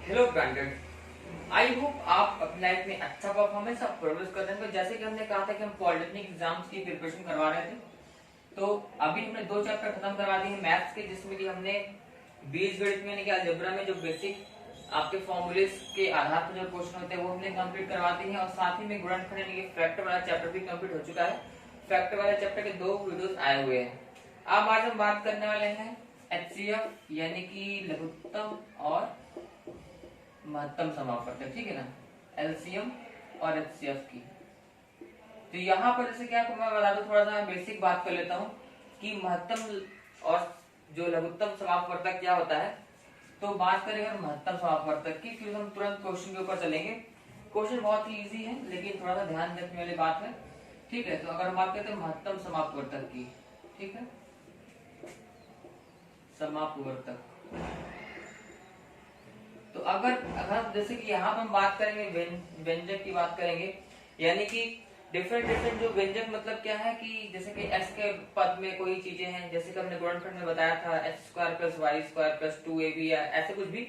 Hello branded. I hope आप अपनी life में अच्छा परफॉर्मेंस आप प्रोड्यूस कर रहे हैं। तो जैसे कि हमने कहा था कि हम पॉलिटेक्निक एग्जाम्स की प्रिपरेशन करवा रहे थे, तो अभी हमने 2 चैप्टर खत्म करवा दिए हैं मैथ्स के, जिसमें कि हमने बीजगणित में यानी कि अलजेब्रा में जो बेसिक आपके फॉर्मूलेस के आधार पर जो क्वेश्चन होते हैं वो हमने कंप्लीट करवा दिए हैं, और साथ ही में गुणनखंड यानी कि फैक्टर वाला चैप्टर भी कंप्लीट हो चुका है। फैक्टर वाले चैप्टर के 2 वीडियोस आए हुए हैं। अब आज हम बात करने वाले हैं एचसीएफ यानी कि लघुत्तम और महत्तम समापवर्तक, ठीक है ना, एलसीएम और एचसीएफ की। तो यहाँ पर जैसे कि आपको मैं बता दूं, थोड़ा सा बेसिक बात कर लेता हूँ कि महत्तम और जो लघुत्तम समापवर्तक क्या होता है। तो बात करें अगर महत्तम समापवर्तक की, फिर हम तुरंत क्वेश्चन के ऊपर चलेंगे। क्वेश्चन बहुत ही इजी है, लेकिन थोड़ा सा ध्यान रखने वाली बात है, ठीक है। तो अगर हम बात करते हैं महत्तम समापवर्तक की, ठीक है, समापवर्तक, तो अगर जैसे कि यहाँ पर हम बात करेंगे व्यंजक की बात करेंगे, यानी कि डिफरेंट जो व्यंजक मतलब क्या है कि जैसे कि x के पद में कोई चीजें हैं, जैसे कि हमने गुणनखंड में बताया था x² + y² + 2ab या ऐसे कुछ भी।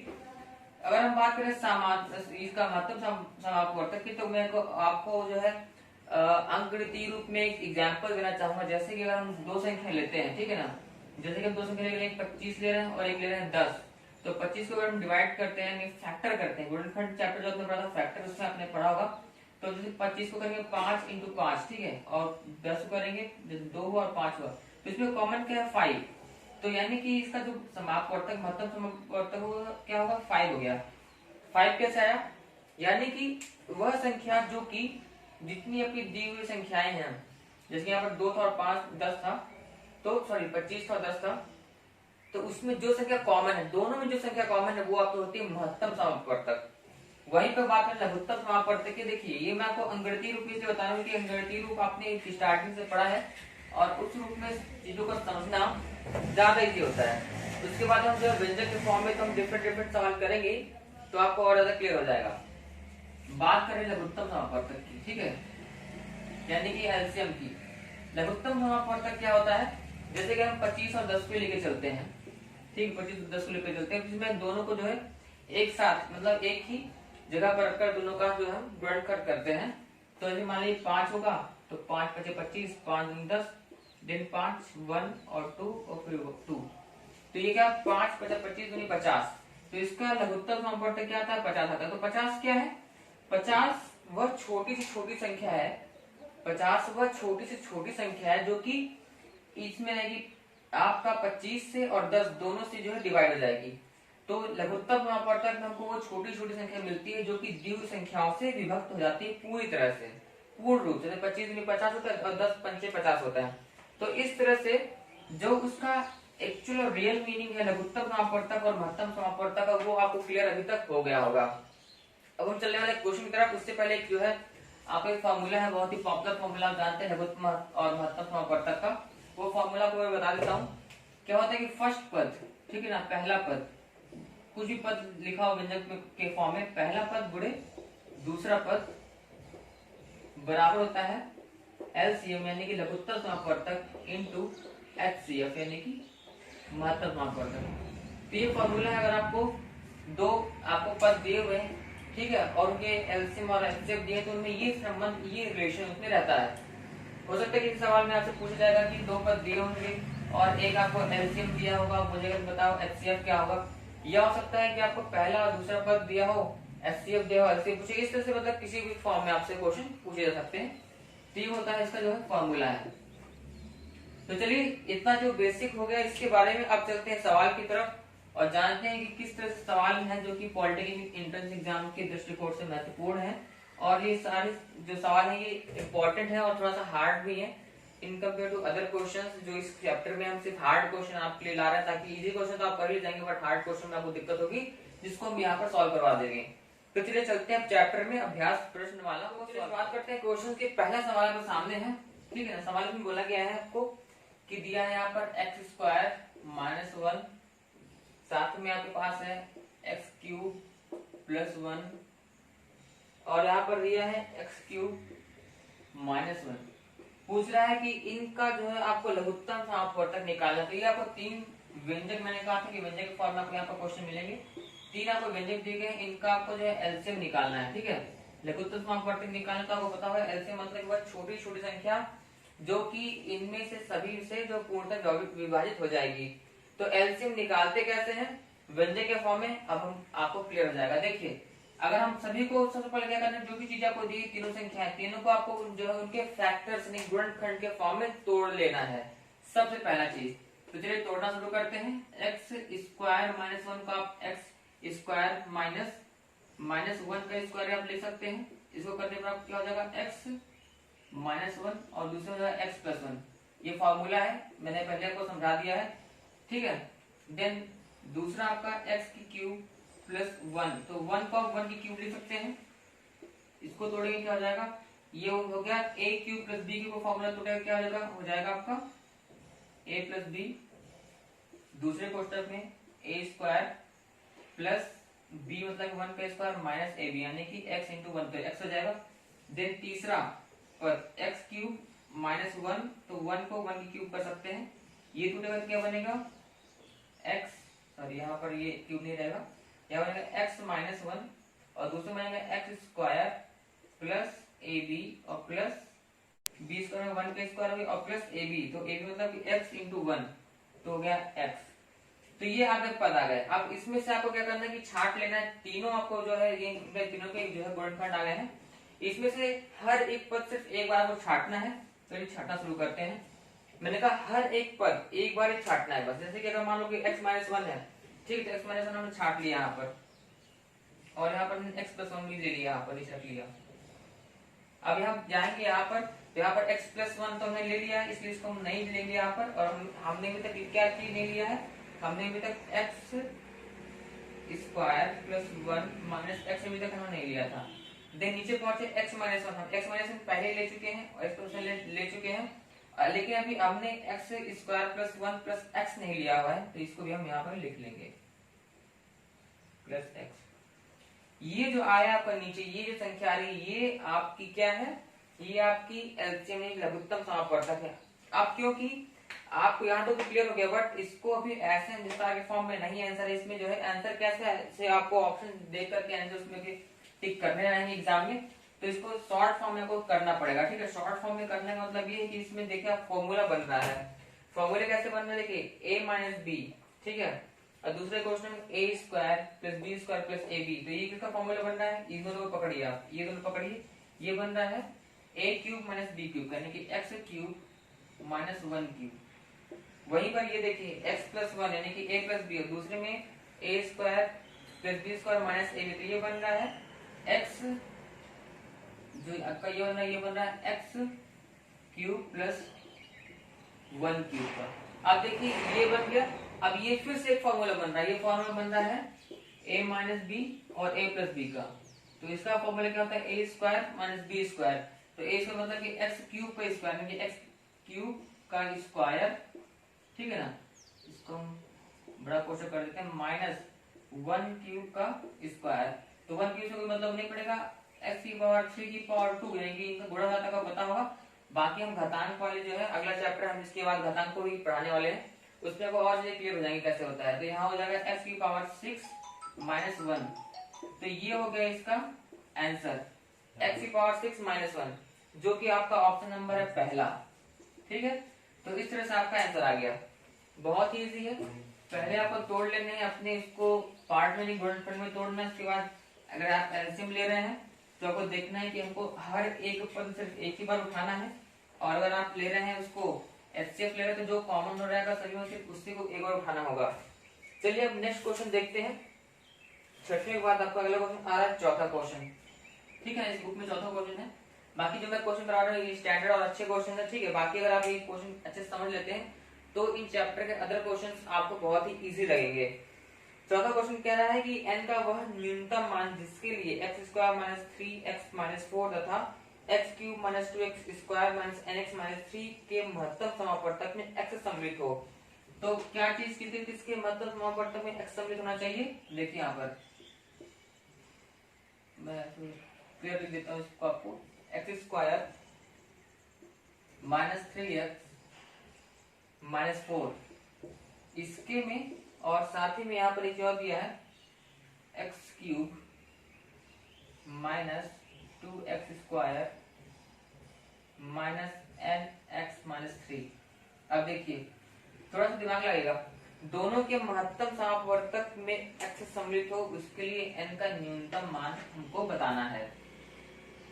अगर हम बात करें इसका महत्तम समापवर्तक की, तो मैं आपको जो है अंकगणितीय रूप में एक एग्जाम्पल देना चाहूंगा। जैसे कि अगर हम 2 संख्या लेते हैं, ठीक है ना, जैसे कि हम 2 संख्या ले रहे हैं, 25 ले रहे हैं और एक ले रहे हैं 10। तो 25 को अगर हम डिवाइड करते हैं, फैक्टर करते हैं, गुणनखंड चैप्टर जो आपने पढ़ा था फैक्टर, उसमें आपने पढ़ा होगा। तो जैसे 25 को करेंगे 5 × 5, ठीक है, और 10 को करेंगे 2 और 5 हुआ, तो इसमें कॉमन क्या है 5। तो यानी कि इसका जो समापवर्तक महत्तम समापवर्तक होगा क्या होगा 5 हो गया। 5 कैसे आया, यानी कि वह संख्या जो कि जितनी आपकी दी हुई संख्याएं हैं, जैसे यहाँ पर 2 था और 5 10 था, तो सॉरी 25 था और 10 था, तो उसमें जो संख्या कॉमन है, दोनों में जो संख्या कॉमन है वो आपको होती है महत्तम समापवर्तक। वहीं पर बात करें लघुत्तम समापवर्तक की, देखिए ये मैं आपको अंकगणितीय रूप में बता रहा हूँ कि अंकगणितीय रूप आपने स्टार्टिंग से पढ़ा है, और उस रूप में चीजों को समझना ज्यादा इजी होता है। उसके बाद हम जो व्यंजक के फॉर्म में तो हम डिफरेंट सवाल करेंगे, तो आपको और ज्यादा क्लियर हो जाएगा। बात करें लघुत्तम समापवर्तक की, ठीक है, यानी कि एलसीएम की। लघुत्तम समापवर्तक क्या होता है, जैसे कि हम 25 और 10 को लेके चलते हैं, ठीक, 25 10 को लेकर चलते हैं, जिसमें दोनों को जो है एक साथ मतलब एक ही जगह पर रखकर दोनों का जो हम गुणनखंड करते हैं। तो यदि मान लीजिए 5 होगा, तो 5 × 5 = 25, 5 × 10 दिन 5 1 और 2 और फिर 2। तो ये क्या 5 × 5 = 25 दूनी 50। तो इसका लघुत्तम समापवर्तक क्या आता है 50 आता है। तो 50 क्या है, 50 वह छोटी से छोटी संख्या है, 50 वह छोटी से छोटी संख्या है जो कि इसमें है कि आपका 25 से और 10 दोनों से जो है डिवाइड हो जाएगी। तो लघुत्तम समापवर्तक में हमको वो छोटी छोटी संख्या मिलती है जो कि दी हुई संख्याओं से विभक्त हो जाती है पूरी तरह से, पूर्ण रूप से। 25 में 50 होता है और 10 पंचे 50 होता है। तो इस तरह से जो उसका एक्चुअल और रियल मीनिंग है लघुत्तम समापवर्तक और महत्तम समापवर्तक का, वो आपको क्लियर अभी तक हो गया होगा। अब हम चलने वाले क्वेश्चन की तरफ। उससे पहले एक जो है आपका एक फॉर्मूला है, बहुत ही पॉपुलर फॉर्मूला, आप जानते हैं लघुत्तम और महत्तम समापवर्तक का। वो फॉर्मूला को मैं बता देता हूँ। क्या होता है कि फर्स्ट पद, ठीक है ना, पहला पद, कुछ भी पद लिखा हो व्यंजक के फॉर्म में, पहला पद गुणे दूसरा पद बराबर होता है एलसीएम यानी कि लघुत्तम समापवर्तक इनटू एचसीएफ यानी कि महत्तम समापवर्तक। तो ये फॉर्मूला है। अगर आपको दो आपको पद दिए हुए हैं, ठीक है, और उनके एलसीएम और एचसीएफ दिए, तो उनमें ये संबंध, ये रिलेशन उसमें रहता है। हो सकता है कि इस सवाल में आपसे पूछा जाएगा कि 2 पद दिए होंगे और एक आपको एलसीएम दिया होगा, मुझे बताओ एचसीएफ क्या होगा। यह हो सकता है कि आपको पहला और दूसरा पद दिया हो, एचसीएफ दिया हो, एलसीएम पूछे, इस तरह से मतलब किसी भी फॉर्म में आपसे क्वेश्चन पूछे जा सकते हैं। तो ये होता है इसका जो है फॉर्मूला है। तो चलिए इतना जो बेसिक हो गया इसके बारे में, अब चलते हैं सवाल की तरफ और जानते हैं कि किस तरह से सवाल हैं जो कि पॉलिटेक्निक एंट्रेंस एग्जाम के दृष्टिकोण से महत्वपूर्ण है। और ये सारे जो सवाल है ये इम्पोर्टेंट है और थोड़ा सा हार्ड भी है in compare to other questions. जो इस चैप्टर में हम सिर्फ हार्ड क्वेश्चन आपके लिए ला रहे हैं, ताकि इजी क्वेश्चन तो आप कर ही जाएंगे, बट हार्ड क्वेश्चन में आपको दिक्कत होगी, जिसको हम यहाँ पर सॉल्व करवा देंगे। तो चलिए चलते हैं चैप्टर में, अभ्यास प्रश्न वाला। बात करते हैं क्वेश्चन के। पहला सवाल आपके सामने है, ठीक है ना। सवाल में बोला गया है आपको कि दिया है यहाँ पर x² - 1, साथ में आपके पास है x³ + 1, और यहाँ पर दिया है x³ - 1। पूछ रहा है कि इनका जो है आपको लघुत्तम समापवर्तक निकालना। तो ये आपको 3 व्यंजक, मैंने कहा था कि व्यंजक के फॉर्म में आपको यहाँ पर क्वेश्चन मिलेंगे, तीन आपको व्यंजक दिए गए, इनका आपको जो है एलसीएम निकालना है, ठीक है। लघुत्तम समापवर्तक निकालना तो आपको पता होगा एलसीएम मतलब वह छोटी छोटी संख्या जो कि इनमें से सभी से जो पूर्णतः विभाजित हो जाएगी। तो एलसीएम निकालते कैसे हैं, व्यंजक के फॉर्म में। अब हम आपको क्लियर हो जाएगा। देखिए अगर हम सभी को सबसे पहले क्या करना है, जो भी चीज आपको दी तीनों संख्याएं, तीनों को आपको जो है उनके फैक्टर्स यानी गुणनखंड के फॉर्म में तोड़ लेना है, सबसे पहला चीज। तो चलिए तोड़ना शुरू करते हैं। एक्स स्क्वायर माइनस वन को आप एक्स स्क्वायर माइनस वन का स्क्वायर आप ले सकते हैं। इसको करने पर आप क्या हो जाएगा, एक्स माइनस वन और दूसरा हो जाएगा एक्स प्लस वन। ये फॉर्मूला है, मैंने पहले आपको समझा दिया है, ठीक है। देन दूसरा आपका एक्स की क्यूब प्लस वन, तो वन को आप वन की क्यूब लिख सकते हैं। इसको तोड़ेंगे क्या हो जाएगा, ये हो गया ए क्यूब प्लस बी क्यूब को फॉर्मूला तोड़ेगा क्या हो जाएगा आपका ए प्लस बी। दूसरे कोष्टक में ए स्क्वायर प्लस बी मतलब वन का स्क्वायर माइनस ए बी, यानी कि एक्स इंटू वन तो एक्स हो जाएगा। देन तीसरा पर एक्स क्यूब माइनस वन, तो वन को वन की क्यूब कर सकते हैं, ये टूटेगा क्या बनेगा एक्स, सॉरी यहाँ पर ये क्यूब नहीं रहेगा, यहाँ बनेगा एक्स माइनस वन और दूसरा बनेगा X square plus A B और प्लस बी स्क्वायर में वन का स्क्वायर हो गया और प्लस ए बी, तो ए बी मतलब एक्स इंटू वन तो हो गया एक्स। तो ये आपके पद आ गए। अब इसमें से आपको क्या करना है कि छाट लेना है, तीनों आपको जो है ये तीनों के जो है गुणनखंड आ गए हैं। इसमें से हर एक पद सिर्फ एक बार आपको छाटना है। तो छाटना शुरू करते हैं। मैंने कहा हर एक पद एक बार ही छाटना है बस। जैसे कि अगर मान लो कि x माइनस वन है, ठीक है, x माइनस वन हमने छाट लिया यहाँ पर और यहाँ पर x प्लस वन भी ले लिया, यहाँ पर रख लिया। अब हम जाएंगे यहाँ पर, तो यहाँ पर x प्लस वन तो हमने ले लिया है, इसलिए इसको हम नहीं लेंगे यहाँ पर। और हमने अभी तक क्या चीज नहीं लिया है, हमने अभी तक x square plus one minus x अभी तक हमने नहीं लिया था। देन नीचे पहुंचे एक्स माइनस वन, हम एक्स माइनस वन पहले ले चुके हैं और एक्स प्लस वन ले चुके हैं, लेकिन अभी हमने x square plus one plus x नहीं लिया हुआ है, तो इसको भी हम यहाँ पर लिख लेंगे प्लस एक्स। ये जो आया आपका नीचे, ये जो संख्या आ रही है, ये आपकी क्या है, ये आपकी एलसीएम लघुत्तम समापवर्तक है। अब क्योंकि आपको यहाँ तो क्लियर हो गया, बट इसको अभी ऐसे विस्तार के फॉर्म में नहीं आंसर है। इसमें जो है आंसर कैसे से आपको ऑप्शन देख करके आंसर उसमें टिक करने रहेंगे एग्जाम में, तो इसको शॉर्ट फॉर्म में आपको करना पड़ेगा, ठीक है। शॉर्ट फॉर्म में करने का मतलब ये है कि इसमें देखिए आप फॉर्मूला बन रहा है। फॉर्मूला कैसे बन रहा है, देखिए a माइनस बी, ठीक है, और दूसरे क्वेश्चन में A square plus B square plus A B, तो ये किसका फॉर्मूला बन रहा है, ये दोनों पकड़िए आप, ये दोनों पकड़िए, ये बन रहा है ए क्यूब माइनस बी क्यूब, यानी कि x cube minus one cube. वहीं पर ये देखिए एक्स प्लस वन यानी कि ए प्लस बी, और दूसरे में A square plus B square minus A B, तो ये बन रहा है एक्स, जो आपका ये बन रहा है, ये बन रहा है x cube plus one cube का। अब देखिए ये बन गया। अब ये फिर से एक फॉर्मूला बन रहा है, ये फॉर्मूला बन रहा है a माइनस बी और a प्लस बी का। तो इसका फॉर्मूला क्या होता है, a square minus B square, तो a स्क्वायर मतलब कि x क्यूब का स्क्वायर, यानी कि x क्यूब का स्क्वायर, ठीक है ना। इसको हम बड़ा क्वेश्चन कर देते हैं, माइनस वन क्यूब का स्क्वायर, तो वन क्यूब से कोई मतलब नहीं पड़ेगा, x की पावर 3 की पावर 2, यानी कि इनका गुणा घाता का पता होगा। बाकी हम घातांक वाले जो है अगला चैप्टर हम इसके बाद घातांक को भी पढ़ाने वाले हैं, उसमें आपको और चीजें क्लियर हो जाएंगे कैसे होता है। तो यहाँ हो जाएगा x की पावर 6 माइनस वन, तो ये हो गया इसका आंसर x की पावर 6 माइनस वन, जो कि आपका ऑप्शन नंबर है पहला, ठीक है। तो इस तरह से आपका आंसर आ गया। बहुत ही इजी है। पहले आपको तोड़ लेने हैं अपने, इसको पार्ट में नहीं गुणनखंड में तोड़ना है। उसके बाद अगर आप एलसीएम ले रहे हैं तो आपको देखना है कि हमको हर एक पद सिर्फ एक ही बार उठाना है, और अगर आप ले रहे हैं उसको एचसीएफ ले रहे हैं तो जो कॉमन हो रहेगा सभी में सिर्फ उसी को एक बार उठाना होगा। चलिए अब नेक्स्ट क्वेश्चन देखते हैं। छठवें के बाद आपका अगला क्वेश्चन आ रहा है चौथा क्वेश्चन, ठीक है। इस बुक में चौथा क्वेश्चन है। बाकी जो मैं क्वेश्चन करा रहा हूँ ये स्टैंडर्ड और अच्छे क्वेश्चन है, ठीक है। बाकी अगर आप ये क्वेश्चन अच्छे से समझ लेते हैं तो इन चैप्टर के अदर क्वेश्चन आपको बहुत ही इजी लगेंगे। चौथा क्वेश्चन कह रहा है कि n का वह न्यूनतम मान जिसके लिए x square minus 3x minus 4 तथा x cube minus 2x square minus nx minus 3 के महत्तम समापवर्तक में x सम्मिलित हो। तो क्या चीज किसके महत्तम समापवर्तक में x सम्मिलित होना चाहिए, देखिए यहाँ पर मैं क्लियर लिख देता हूँ इसको आपको, x square minus 3x minus 4 इसके में, और साथ ही में यहाँ पर एक और दिया है x cube minus 2x² minus n(x-3)। अब देखिए थोड़ा सा दिमाग लगेगा, दोनों के महत्तम समापवर्तक में x सम्मिलित हो उसके लिए n का न्यूनतम मान हमको बताना है।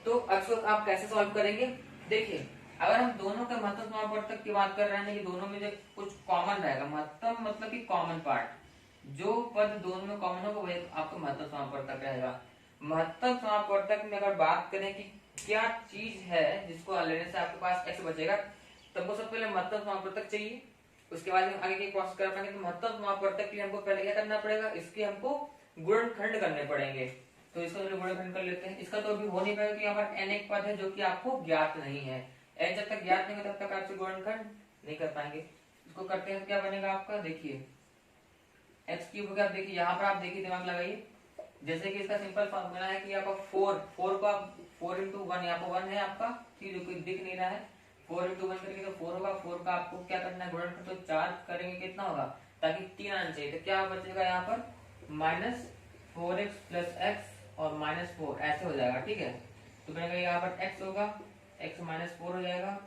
तो अक्सर आप कैसे सॉल्व करेंगे, देखिए अगर हम दोनों के महत्तम समापवर्तक की बात कर रहे हैं कि दोनों में जो कुछ कॉमन रहेगा, महत्तम मतलब कि कॉमन पार्ट, जो पद दोनों में कॉमन होगा वही आपका महत्तम समापवर्तक रहेगा। महत्तम समापवर्तक में अगर बात करें कि क्या चीज है जिसको लेने से आपके पास x बचेगा, तब सबसे पहले महत्तम समापवर्तक चाहिए, उसके बाद हम आगे की प्रोसेस कर पाएंगे। तो महत्तम समापवर्तक के लिए हमको पहले क्या करना पड़ेगा, इसके हमको गुणनखंड करने पड़ेंगे। तो इसका गुणनखंड कर लेते हैं। इसका तो अभी हो नहीं पाएगा कि यहाँ पर n एक पद है जो कि आपको ज्ञात नहीं है, n जब तक ज्ञात नहीं होगा तब तक आपसे गुणनखंड नहीं कर पाएंगे। इसको करते हैं क्या बनेगा आपका, देखिए एक्स क्यूब हो गया। देखिए यहाँ पर आप देखिए दिमाग लगाइए, जैसे कि इसका सिंपल फॉर्मूला है कि आपका 4 को आप 4 into 1, यहाँ पर 1 है आपका, ठीक है, कोई दिख नहीं रहा है, 4 into 1 करेंगे तो 4 होगा। 4 का आपको क्या करना है गुणनखंड, तो 4 करेंगे कितना होगा, ताकि 3 आना चाहिए। तो क्या बचेगा यहाँ पर माइनस 4x प्लस एक्स और माइनस 4 ऐसे हो जाएगा, ठीक है। तो बनेगा यहाँ पर x होगा, x माइनस 4 हो जाएगा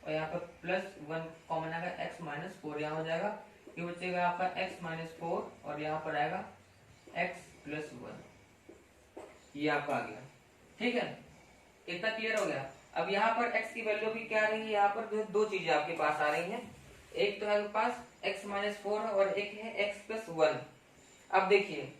और यहाँ पर प्लस 1 कॉमन आएगा, x माइनस 4 यहाँ हो जाएगा। ये बचेगा आपका x माइनस 4 और यहाँ पर आएगा x प्लस 1, ये आपका आ गया, ठीक है। इतना क्लियर हो गया। अब यहाँ पर x की वैल्यू भी क्या आ रही है, यहाँ पर दो चीजें आपके पास आ रही हैं, एक तो है आपके पास x माइनस 4 और एक है x प्लस 1। अब देखिए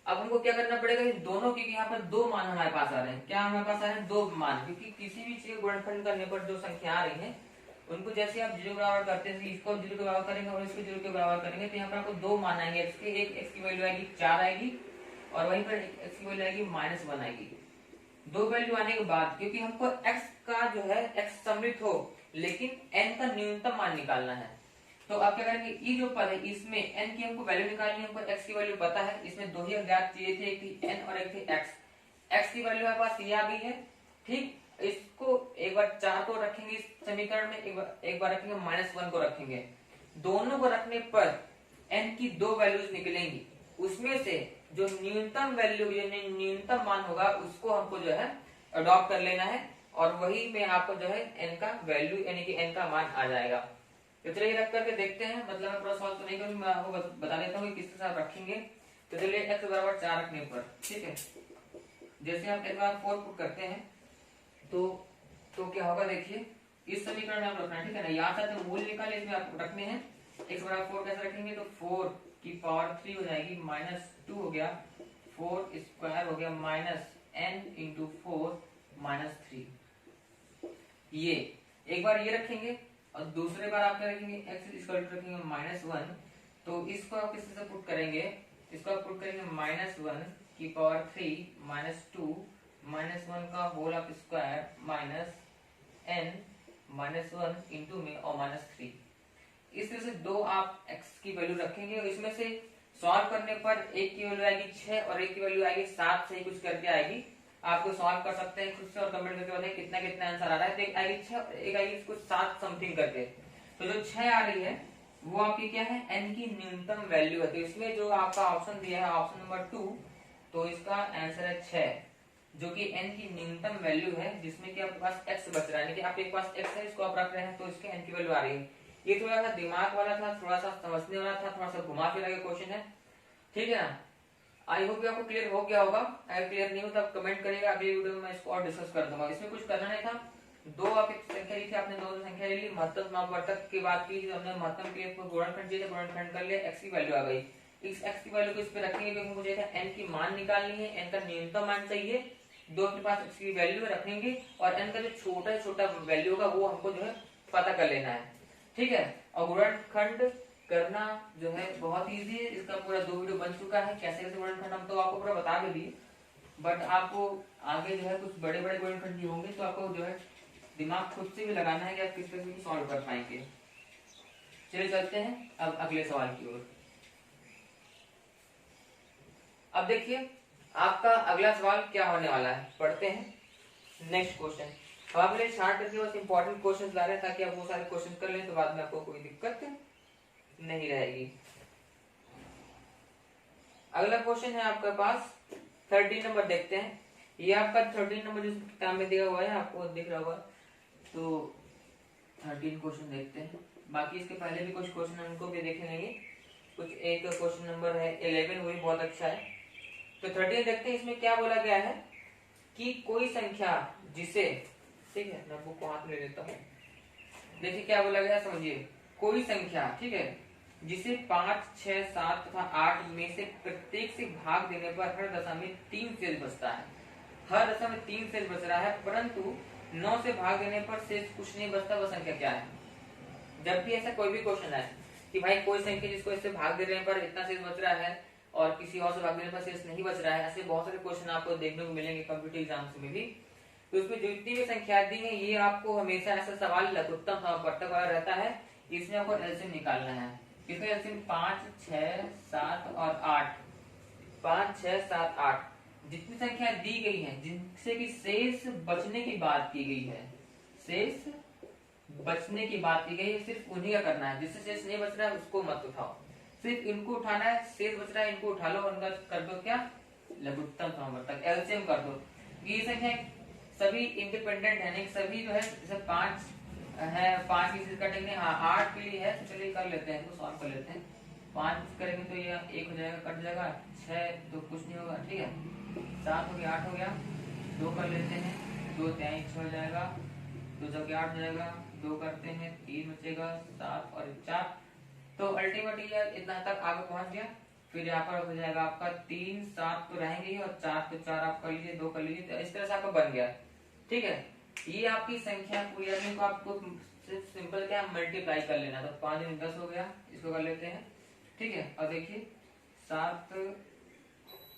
अब हमको क्या करना पड़ेगा, दोनों के यहाँ पर दो मान हमारे पास आ रहे हैं। क्या हमारे पास आ रहे हैं, दो मान, क्योंकि किसी भी चीज गुणनखंड करने पर जो संख्या आ रही है उनको जैसे आप 0 बराबर करते हैं, इसको 0 के बराबर करेंगे और इसको 0 के बराबर करेंगे, तो यहाँ पर आपको दो मान आएंगे x के, एक x की वैल्यू आएगी 4 आएगी और वहीं पर x की वैल्यू आएगी -1 आएगी। दो वैल्यू आने के बाद क्योंकि हमको x का जो है x सम्मिलित हो लेकिन n का न्यूनतम मान निकालना है, तो आप क्या करेंगे, ये जो पद है इसमें n की हमको वैल्यू निकालनी है, हमको x की वैल्यू पता है, इसमें दो ही अज्ञात चीजें थी, एक थी n और एक थी x। x की वैल्यू हमारे पास ये आ गई है, ठीक। इसको एक बार 4 को रखेंगे इस समीकरण में, एक बार रखेंगे -1 को रखेंगे, दोनों को रखने पर n की दो वैल्यूज निकलेंगी, उसमें से जो न्यूनतम वैल्यू न्यूनतम मान होगा उसको हमको जो है अडॉप्ट कर लेना है और वही में आपको जो है n का वैल्यू यानी कि n का मान आ जाएगा। तो चलिए रख करके देखते हैं, मतलब मैं पूरा सॉल्व तो नहीं करूंगा, मैं आपको बता देता हूँ कि किसके साथ रखेंगे। तो चलिए x बराबर 4 रखने पर, ठीक है, जैसे आप x बराबर 4 पुट करते हैं तो क्या होगा, देखिए इस समीकरण में आप रखना है, ठीक है ना। यहाँ से तो मूल्य निकाले, इसमें आपको रखने हैं। x बराबर 4 कैसे रखेंगे, तो 4 की पावर 3 हो जाएगी, -2 हो गया, 4 स्क्वायर हो गया, माइनस n इंटू 4 -3। ये एक बार ये रखेंगे और दूसरे बार आप क्या रखेंगे, x इक्वल टू रखेंगे -1। तो इसको आप किससे पुट करेंगे, इसको आप पुट करेंगे -1 की पावर 3 -2 -1 का whole of square minus n -1 into में और -3। इस तरह से दो आप x की वैल्यू रखेंगे और इसमें से सॉल्व करने पर एक की वैल्यू आएगी 6 और एक की वैल्यू आएगी 7 से ही कुछ करके आएगी। आपको सॉल्व कर सकते हैं खुद से और कमेंट करके बताइए कितना कितना आंसर आ रहा है। तो एक आएगी 6 एक आएगी कुछ 7 समथिंग करके। तो जो 6 आ रही है वो आपकी क्या है, n की न्यूनतम वैल्यू है। तो इसमें जो आपका ऑप्शन दिया है ऑप्शन नंबर 2, तो इसका आंसर है 6, जो कि n की न्यूनतम वैल्यू है, जिसमें कि आपके पास x बच रहा है, यानी कि आपके पास x है, इसको आप रख रहे हैं तो इसके n की वैल्यू आ रही है। ये थोड़ा सा दिमाग वाला था, थोड़ा सा समझने वाला था, थोड़ा सा घुमा फिरा के क्वेश्चन है, ठीक है ना। आई होप आपको क्लियर हो गया होगा। अगर क्लियर नहीं हो तो आप कमेंट करिएगा, अगली वीडियो में मैं इसको और डिस्कस कर दूंगा। इसमें कुछ करना नहीं था, दो आपकी संख्या ली थी, आपने दो संख्या ले ली, महत्तम समापवर्तक की बात की थी, हमने महत्तम के लिए गुणनखंड चाहिए, गुणनखंड कर लिया, x की वैल्यू आ गई। इस x की वैल्यू को इस पे रखेंगे क्योंकि मुझे n की मान निकालनी है, n का न्यूनतम मान चाहिए, दो अपने पास x की वैल्यू रखेंगे और n का जो छोटा छोटा वैल्यू होगा वो हमको जो है पता कर लेना है, ठीक है। और गुणनखंड करना जो है बहुत इजी है, इसका पूरा 2 वीडियो बन चुका है, कैसे कैसे गुणनखंड हम तो आपको पूरा बता भी दिए, बट आपको आगे जो है कुछ बड़े बड़े गुणनखंड भी होंगे तो आपको जो है दिमाग खुद से भी लगाना है कि आप किस तरह से सॉल्व कर पाएंगे। चलिए चलते हैं अब अगले सवाल की ओर। अब देखिए आपका अगला सवाल क्या होने वाला है, पढ़ते हैं नेक्स्ट क्वेश्चन। अब आप मेरे शार्ट करके बस इंपॉर्टेंट क्वेश्चन ला रहे हैं ताकि आप वो सारे क्वेश्चन कर लें तो बाद में आपको कोई दिक्कत नहीं रहेगी। अगला क्वेश्चन है आपके पास 13 नंबर, देखते हैं। ये आपका 13 नंबर जो किताब में दिया हुआ है, आपको दिख रहा होगा। तो 13 क्वेश्चन देखते हैं। बाकी इसके पहले भी कुछ क्वेश्चन उनको भी देख लेंगे। कुछ एक क्वेश्चन नंबर है 11, वो भी बहुत अच्छा है। तो 13 देखते हैं, इसमें क्या बोला गया है कि कोई संख्या जिसे, ठीक है, मैं बुक को हाथ में ले लेता हूँ। देखिए क्या बोला गया, समझिए। कोई संख्या, ठीक है, जिसे 5, 6, 7 तथा 8 में से प्रत्येक से भाग देने पर हर दशा में 3 शेष बचता है। हर दशा में 3 शेष बच रहा है, परंतु 9 से भाग देने पर शेष कुछ नहीं बचता, वह संख्या क्या है? जब भी ऐसा कोई भी क्वेश्चन है कि भाई कोई संख्या जिसको इससे भाग देने पर इतना शेष बच रहा है और किसी और से भाग देने पर शेष नहीं बच रहा है, ऐसे बहुत सारे क्वेश्चन आपको देखने को मिलेंगे कंप्यूटर एग्जाम्स में भी। तो उसमें जितनी भी संख्या दी है, ये आपको हमेशा ऐसा सवाल लघुत्तम समापवर्तक वाला रहता है। इसमें आपको एलसीएम निकालना है। इसमें एलसीएम 5, 6, 7 और 8, 5, 6, 7, 8 जितनी संख्या दी गई है, जिनसे कि शेष बचने की बात की गई है, शेष बचने की बात की गई है, सिर्फ उन्हीं का करना है। जिससे शेष नहीं बच रहा है उसको मत उठाओ, सिर्फ इनको उठाना है। शेष बच रहा है इनको उठा लो, उनका कर दो क्या, लघुत्तम समापवर्तक, एलसीएम कर दो। ये संख्या सभी इंडिपेंडेंट है, नहीं सभी जो है, जैसे 5 है, 5 की कटेंगे, हाँ 8 के लिए है, तो चलिए कर लेते हैं, इसको सॉल्व कर लेते हैं। 5 करेंगे तो ये 1 हो जाएगा, कट जाएगा। 6 तो कुछ नहीं होगा, ठीक है। 7 हो गया, 8 हो गया, 2 कर लेते हैं, 2 3 6 हो जाएगा, 2 जब 8 हो जाएगा, 2 करते हैं, 3 बचेगा, 7 और 4। तो अल्टीमेटली इतना तक आगे पहुंच गया। फिर यहाँ पर हो जाएगा आपका 3, 7 तो रहेंगे ही, और 4 तो 4 आप कर लीजिए, 2 कर लीजिए, तो इस तरह से आपका बन गया, ठीक है। ये आपकी संख्या पूरी आदमी को आपको सिंपल क्या मल्टीप्लाई कर लेना। तो 5 में 10 हो गया, इसको कर लेते हैं, ठीक है। और देखिए 7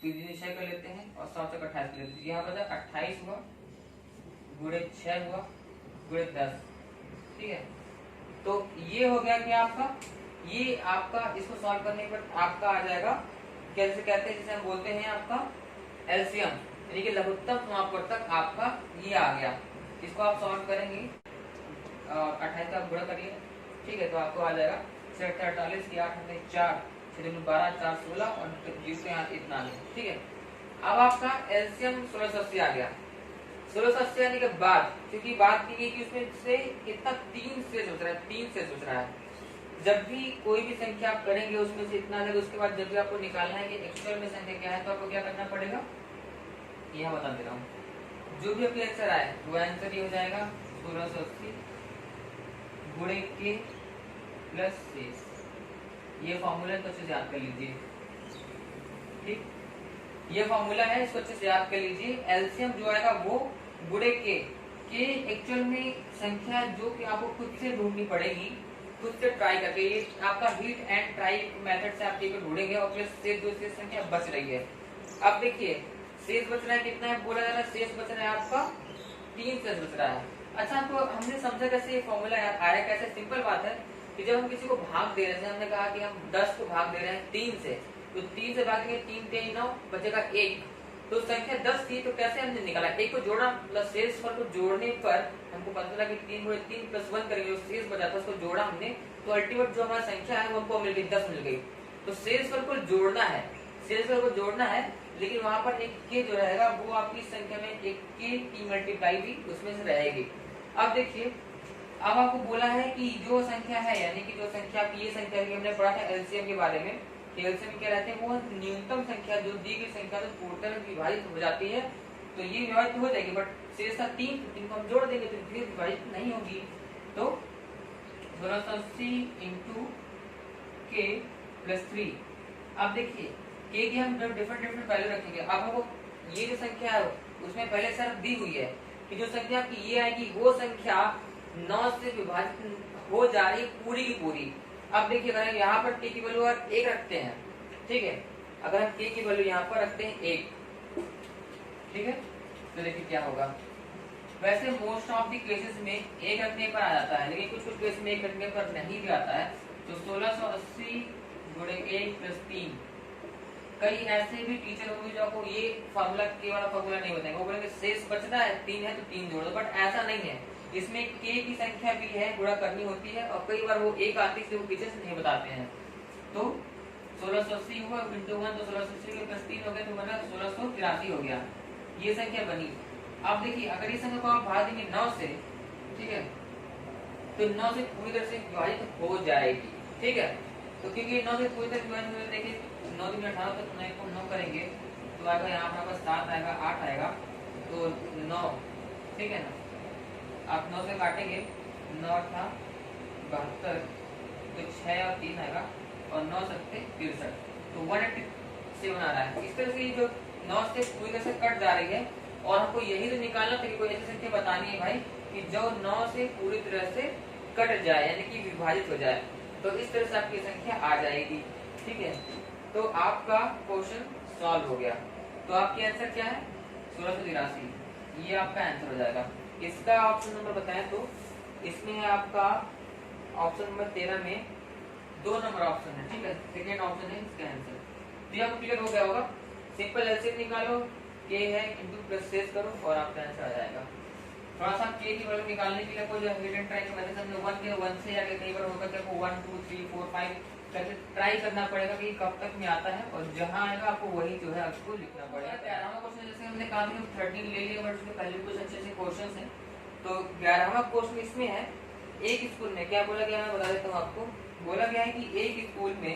3 6 कर लेते हैं, और 7 तक 28 कर लेते हैं। यहाँ पर 28 हुआ, गुणे 6 हुआ, गुणे 10, ठीक है। तो ये हो गया क्या आपका, ये आपका इसको सॉल्व करने पर आपका आ जाएगा, कैसे कहते हैं, जिसे हम बोलते हैं आपका एलसीएम, यानी कि लघुत्तम समापवर्तक आपका ये आ गया। इसको आप सॉल्व करेंगे, 28 का गुणा करिए, ठीक है, तो आपको आ जाएगा 6 48 की 8 में 4 6 12 4 16 और जिससे यहाँ इतना है, ठीक है। अब आपका एलसीएम 1680 आ गया। 1680 आने के बाद, क्योंकि बात की गई कि उसमें से कितना 3 शेष बच रहा है, 3 शेष बच रहा है। जब भी कोई भी संख्या आप करेंगे उसमें से इतना लगेगा, उसके बाद जब भी आपको निकालना है कि एक्चुअल में संख्या क्या है, तो आपको क्या करना पड़ेगा, यह बता दे रहा हूँ। जो भी आपका आंसर आए वो आंसर ये हो जाएगा 1680 गुणे के प्लस शेष। ये फॉर्मूला तो अच्छे से याद कर लीजिए, ठीक, ये फॉर्मूला है, इसको अच्छे से याद कर लीजिए। एलसीएम जो आएगा वो गुणे के एक्चुअल में संख्या जो कि आपको खुद से ढूंढनी पड़ेगी, खुद से ट्राई करके। ये आपका हिट एंड ट्राई मेथड से आप ढूंढेंगे, और प्लस शेष जो शेष संख्या बच रही है। अब देखिए शेष बच रहा है कितना है, बोला जा रहा है शेष बच रहा है आपका 3 शेष बच रहा है। अच्छा, तो हमने समझा कैसे ये फॉर्मूला आया, कैसे, सिंपल बात है कि जब हम किसी को भाग दे रहे हैं, हमने कहा कि हम 10 को भाग दे रहे हैं 3 से, तो 3 से भागेंगे 3 3 9 बचेगा 1। तो संख्या 10 थी, तो कैसे हमने निकाला, 1 को जोड़ा, प्लस शेष फल को जोड़ने पर हमको पता चला कि 3 गुणे 3 प्लस 1 करेंगे, तो शेष बचा था, उसको जोड़ा हमने, तो अल्टीमेट जो हमारी संख्या है वो हमको मिल गई, 10 मिल गई। तो शेष फल को जोड़ना है, शेष फल को जोड़ना है, लेकिन वहां पर एक के जो रहेगा वो आपकी संख्या में एक के की मल्टीप्लाई भी उसमें से रहेगी। अब देखिए, अब आपको बोला है कि जो संख्या है, यानी कि जो संख्या की ये संख्या की हमने पढ़ा था एलसीएम के बारे में, एलसीएम क्या रहते हैं, वो न्यूनतम संख्या जो दी गई संख्या तो टोटल विभाजित हो जाती है, तो ये विभाजित हो जाएगी, बट शेष था 3, तो 3 को हम जोड़ देंगे तो फिर विभाजित नहीं होगी। तो 1680 इंटू के प्लस 3। अब देखिए के की हम डिफरेंट वैल्यू रखेंगे। अब हमको ये जो संख्या है उसमें पहले शर्त दी हुई है कि जो संख्या की ये आएगी वो संख्या 9 से विभाजित हो जा रही पूरी की पूरी। अब देखिए अगर यहाँ पर के की वैल्यू 1 रखते हैं, ठीक है, अगर हम के की वैल्यू यहाँ पर रखते हैं 1, ठीक है, तो देखिए क्या होगा। वैसे मोस्ट ऑफ दी केसेस में 1 रखने पर आ जाता है, लेकिन कुछ केस में 1 रखने पर नहीं भी आता है। तो 1680 गुणे 1 प्लस 3। कई ऐसे भी टीचर होंगे जो आपको ये फार्मूला के वाला फार्मूला नहीं बताएंगे, वो बोलेंगे शेष बचना है 3 है तो 3 जोड़ दो, बट ऐसा नहीं है। इसमें के की संख्या भी है, गुणा करनी होती है, और कई बार वो 1 आती है वो पीछे से नहीं बताते हैं। तो 1680 हुआ इंटू 1 तो 1680 प्लस 3 हो गया तो बना 1683 हो गया, ये संख्या बनी। अब देखिए अगर इस संख्या को आप भाग देंगे 9 से, ठीक है, तो 9 से पूरी तरह से विभाजित हो जाएगी, ठीक है। तो क्योंकि 9 से पूरी तरह विभाजित हो, देखिए 9 दूनी 18 तो 9 को 9 करेंगे तो आएगा यहाँ पर आपका 7 आएगा, 8 आएगा तो 9, ठीक है ना। आप 9 से काटेंगे, 9 था 72 तो 6 और 3 आएगा और 9 सत्ते 63 तो 187 आ रहा है। इस तरह से जो 9 से पूरी तरह से कट जा रही है और हमको यही तो निकालना था कि कोई ऐसी संख्या बतानी है भाई कि जो 9 से पूरी तरह से कट जाए यानी कि विभाजित हो जाए, तो इस तरह से आपकी संख्या आ जाएगी, ठीक है। तो आपका क्वेश्चन सॉल्व हो गया। तो आपकी आंसर क्या है 1683, ये आपका आंसर हो जाएगा। इसका ऑप्शन नंबर बताएं तो इसमें है आपका ऑप्शन नंबर 13 में 2 नंबर ऑप्शन है, ठीक है, सेकेंड ऑप्शन है इसका आंसर। तो आपको क्लियर हो गया होगा। सिंपल एलसीएम निकालो, के है इंटू प्लस शेष करो और आपका आंसर आ जाएगा। थोड़ा सा के की वैल्यू निकालने के लिए कोई जो हिडन ट्राई का मेथड हमने 1 के 1 से आगे कई बार होगा कि आपको 1 2 3 4 5 करके ट्राई करना पड़ेगा कि कब तक में आता है और जहां आएगा आपको वही जो है आपको लिखना पड़ेगा। 11वां क्वेश्चन जैसे हमने कहा था 13 ले लिया बट उसमें पहले कुछ अच्छे अच्छे क्वेश्चंस हैं। तो 11वां क्वेश्चन इसमें है एक स्कूल में क्या बोला गया, मैं बता देता हूं आपको। बोला गया है कि एक स्कूल में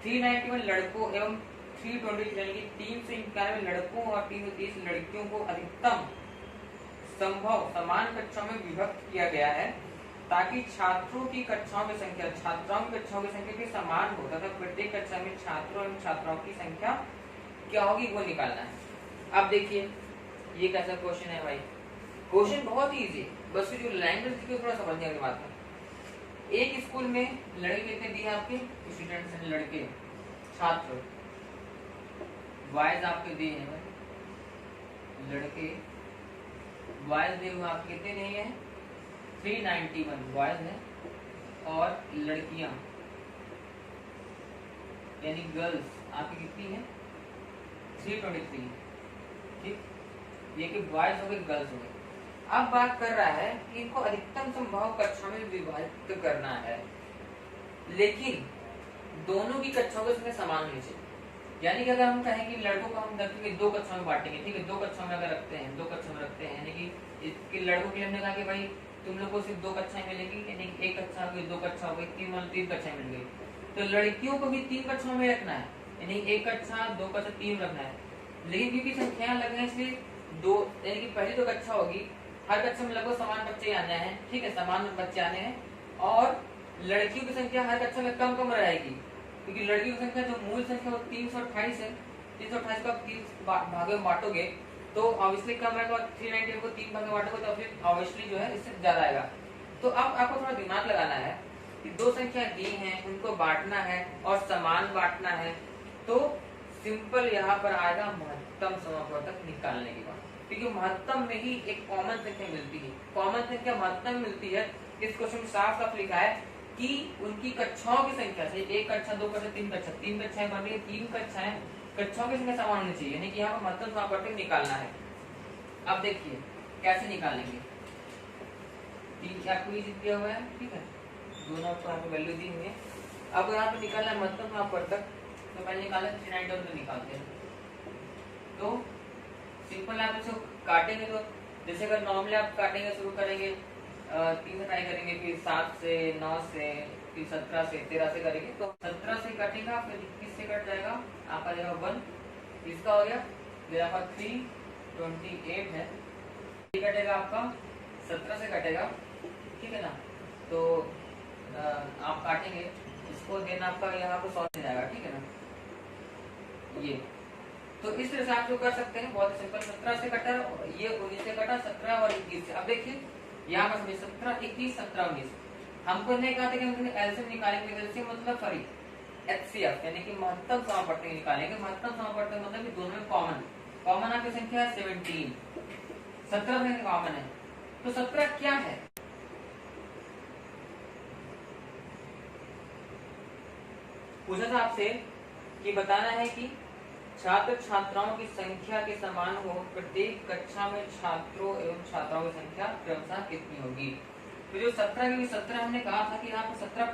391 लड़कों एवं 320 यानी कि 391 लड़कों और 330 लड़कियों को अधिकतम संभव समान कक्षाओं में विभक्त किया गया है ताकि छात्रों की कक्षाओं की संख्या छात्राओं की कक्षाओं की संख्या के समान हो तथा प्रत्येक कक्षा में छात्रों एवं छात्राओं की संख्या क्या होगी वो निकालना है। अब देखिए ये कैसा क्वेश्चन है भाई, क्वेश्चन बहुत ही इजी, बस जो लैंग्वेज देखिए थोड़ा समझने वाली बात है। एक स्कूल में लड़के कितने दिए आपके स्टूडेंट्स हैं, लड़के छात्र बॉयज आपके दिए हैं लड़के बॉयज दिए हुए आपके कितने नहीं है 391 बॉयज है और लड़कियां यानी गर्ल्स आपकी कितनी है 323, ठीक, ये कि बॉयज हो गए गर्ल्स हो गए। अब बात कर रहा है कि इनको अधिकतम संभव कक्षा में विभाजित करना है, लेकिन दोनों की कक्षाओं की संख्या समान होनी चाहिए। यानी कि अगर हम कहें कि लड़कों को हम रखेंगे 2 कक्षाओं में बांटेंगे, ठीक है, 2 कक्षाओं में अगर रखते हैं 2 कक्षाओं में रखते हैं यानी कि लड़कों के लिए हमने कहा कि भाई तुम लोग को सिर्फ 2 कक्षाएं मिलेंगी, यानी कि 1 कक्षा हो गई 2 कक्षा हो गई 3 कक्षाएं मिल गई। तो लड़कियों को भी 3 कक्षाओं में रखना है, यानी 1 कक्षा 2 कक्षा 3 रखना है, लेकिन क्योंकि संख्या अलग है इसलिए 2 यानी कि पहली 2 कक्षा होगी, हर कक्षा में लगभग समान बच्चे आने हैं, ठीक है, समान बच्चे आने हैं और लड़कियों की संख्या हर कक्षा में कम कम रहेगी क्योंकि लड़कियों की संख्या जो मूल संख्या वो 328 है। 328 को आप 3 भागों में बांटोगे तो ऑब्वियसली कम रहेगा, 390 को 3 भागों में बांटोगे तो फिर ऑब्वियसली जो है इससे ज्यादा आएगा। तो अब आपको थोड़ा दिमाग लगाना है कि 2 संख्या दी हैं उनको बांटना है और समान बांटना है, तो सिंपल यहाँ पर आएगा महत्तम समापवर्तक निकालने की बात, क्योंकि महत्तम में ही एक कॉमन संख्या मिलती है, कॉमन संख्या महत्तम मिलती है। इस क्वेश्चन में साफ साफ लिखा है कि उनकी कक्षाओं की संख्या से 1 कक्षा 2 कक्षा 3 कक्षा 3 कक्षाएं बन रही है, 3 कक्षाएं कक्षाओं की संख्या समान होनी चाहिए, यानी कि यहाँ पर महत्तम समापवर्तक निकालना है। अब देखिए कैसे निकालेंगे, 3 आपको दिया हुआ है, ठीक है, दोनों आपको यहाँ पे वैल्यू दी हुई है। अब यहाँ पे निकालना है महत्तम समापवर्तक, तो पहले निकालें 391 तो निकालते हैं। तो सिंपल आप इसे काटेंगे तो जैसे अगर नॉर्मली आप काटेंगे शुरू करेंगे 3 से ट्राई करेंगे, फिर 7 से 9 से फिर 17 से 13 से करेंगे, तो 17 से कटेगा फिर 21 से कट जाएगा, आपका जगह 1 इसका हो गया, फिर आपका 328 है, कटेगा आपका 17 से कटेगा, ठीक है ना। तो आप काटेंगे इसको, देन आपका यहाँ पे 100 से जाएगा, ठीक है ना। ये तो इस तरह से आप जो कर सकते हैं बहुत सिंपल, 17 से कटा ये 19 से कटा 17 और 21 से। अब देखिए यहाँ पर 17 21 17 19 हमको नहीं कहा था कि हम एलसीएम निकालेंगे, एलसीएम मतलब सॉरी एचसीएफ यानी कि महत्तम समापवर्तक निकालेंगे। महत्तम समापवर्तक मतलब कि दोनों में कॉमन आपकी संख्या है 17, 17 में कॉमन है, तो 17 क्या है, पूछा था आपसे कि बताना है कि छात्र छात्राओं की संख्या के समान हो, प्रत्येक कक्षा में छात्रों एवं छात्राओं की संख्या क्रमशः कितनी होगी। तो जो 17 की 17 हमने कहा था कि यहाँ पर 17